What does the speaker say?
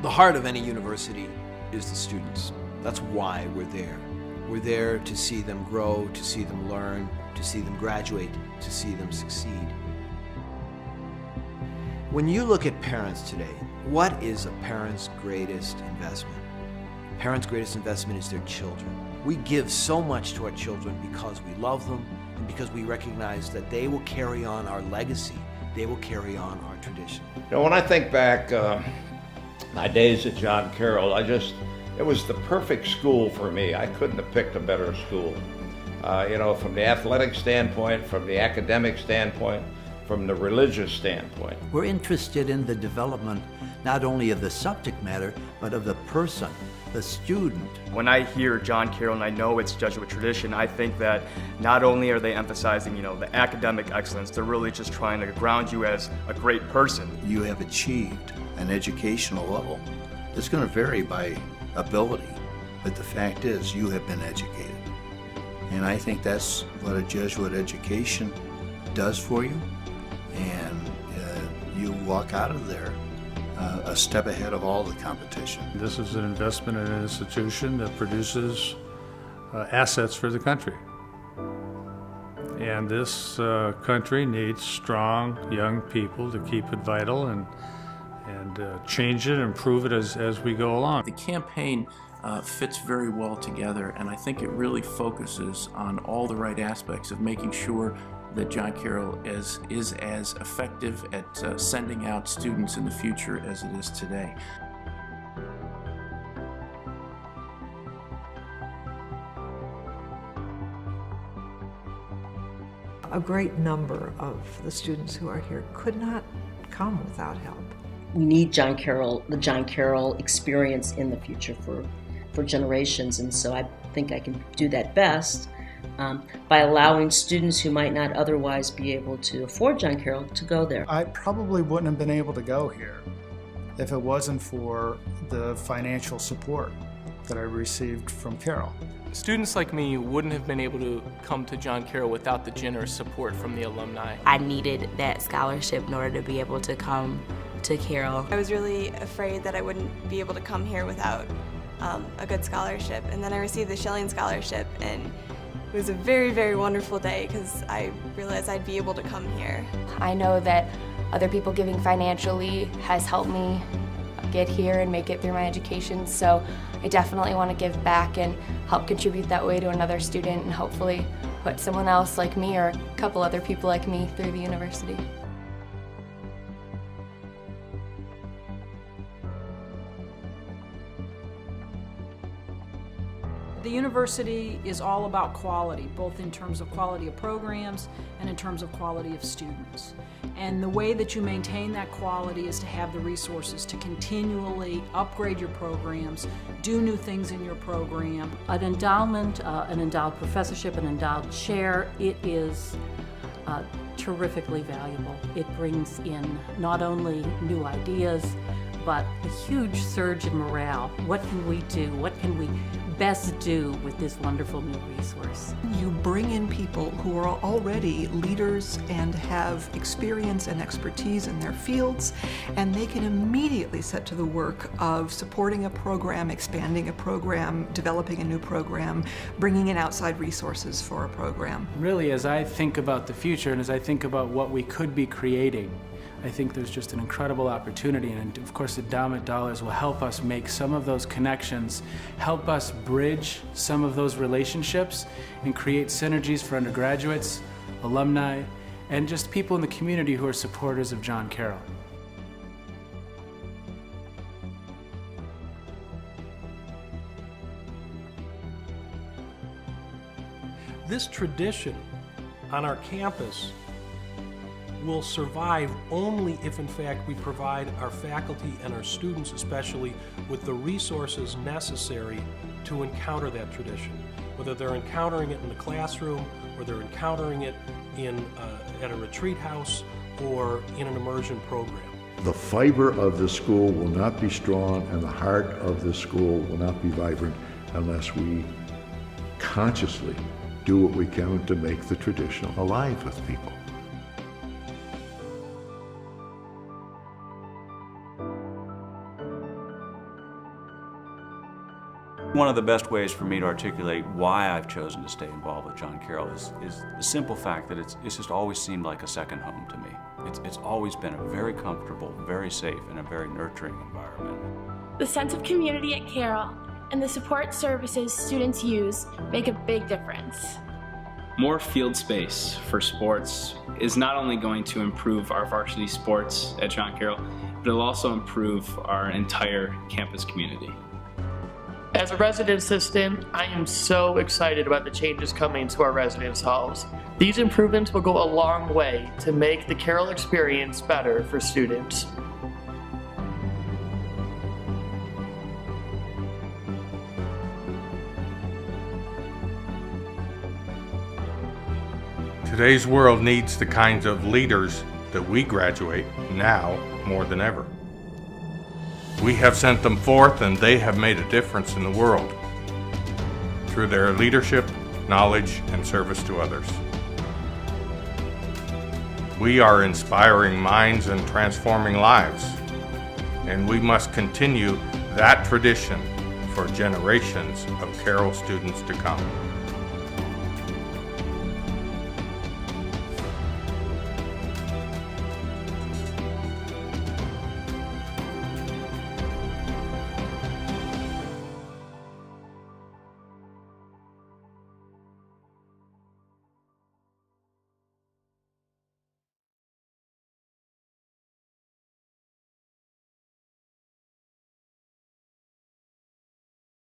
The heart of any university is the students. That's why we're there. We're there to see them grow, to see them learn, to see them graduate, to see them succeed. When you look at parents today, what is a parent's greatest investment? A parent's greatest investment is their children. We give so much to our children because we love them and because we recognize that they will carry on our legacy. They will carry on our tradition. You know, when I think back my days at John Carroll, it was the perfect school for me. I couldn't have picked a better school. From the athletic standpoint, from the academic standpoint, from the religious standpoint. We're interested in the development not only of the subject matter, but of the person, the student. When I hear John Carroll and I know it's Jesuit tradition, I think that not only are they emphasizing, the academic excellence, they're really just trying to ground you as a great person. You have achieved an educational level. It's going to vary by ability, but the fact is you have been educated. And I think that's what a Jesuit education does for you. And you walk out of there a step ahead of all the competition. This is an investment in an institution that produces assets for the country. And this country needs strong young people to keep it vital and change it, improve it as we go along. The campaign fits very well together, and I think it really focuses on all the right aspects of making sure that John Carroll is as effective at sending out students in the future as it is today. A great number of the students who are here could not come without help. We need the John Carroll experience in the future for generations, and so I think I can do that best by allowing students who might not otherwise be able to afford John Carroll to go there. I probably wouldn't have been able to go here if it wasn't for the financial support that I received from Carroll. Students like me wouldn't have been able to come to John Carroll without the generous support from the alumni. I needed that scholarship in order to be able to come to Carroll. I was really afraid that I wouldn't be able to come here without a good scholarship, and then I received the Schilling Scholarship, and it was a very, very wonderful day because I realized I'd be able to come here. I know that other people giving financially has helped me get here and make it through my education, so I definitely want to give back and help contribute that way to another student and hopefully put someone else like me or a couple other people like me through the university. The university is all about quality, both in terms of quality of programs and in terms of quality of students. And the way that you maintain that quality is to have the resources to continually upgrade your programs, do new things in your program. An endowment, an endowed professorship, an endowed chair, it is terrifically valuable. It brings in not only new ideas, but a huge surge in morale. What can we do? What can we best do with this wonderful new resource? You bring in people who are already leaders and have experience and expertise in their fields, and they can immediately set to the work of supporting a program, expanding a program, developing a new program, bringing in outside resources for a program. Really, as I think about the future and as I think about what we could be creating, I think there's just an incredible opportunity, and of course endowment dollars will help us make some of those connections, help us bridge some of those relationships and create synergies for undergraduates, alumni, and just people in the community who are supporters of John Carroll. This tradition on our campus will survive only if, in fact, we provide our faculty and our students especially with the resources necessary to encounter that tradition. Whether they're encountering it in the classroom, or they're encountering it at a retreat house, or in an immersion program. The fiber of the school will not be strong and the heart of the school will not be vibrant unless we consciously do what we can to make the tradition alive with people. One of the best ways for me to articulate why I've chosen to stay involved with John Carroll is the simple fact that it's just always seemed like a second home to me. It's always been a very comfortable, very safe, and a very nurturing environment. The sense of community at Carroll and the support services students use make a big difference. More field space for sports is not only going to improve our varsity sports at John Carroll, but it'll also improve our entire campus community. As a resident assistant, I am so excited about the changes coming to our residence halls. These improvements will go a long way to make the Carroll experience better for students. Today's world needs the kinds of leaders that we graduate now more than ever. We have sent them forth and they have made a difference in the world through their leadership, knowledge, and service to others. We are inspiring minds and transforming lives, and we must continue that tradition for generations of Carroll students to come.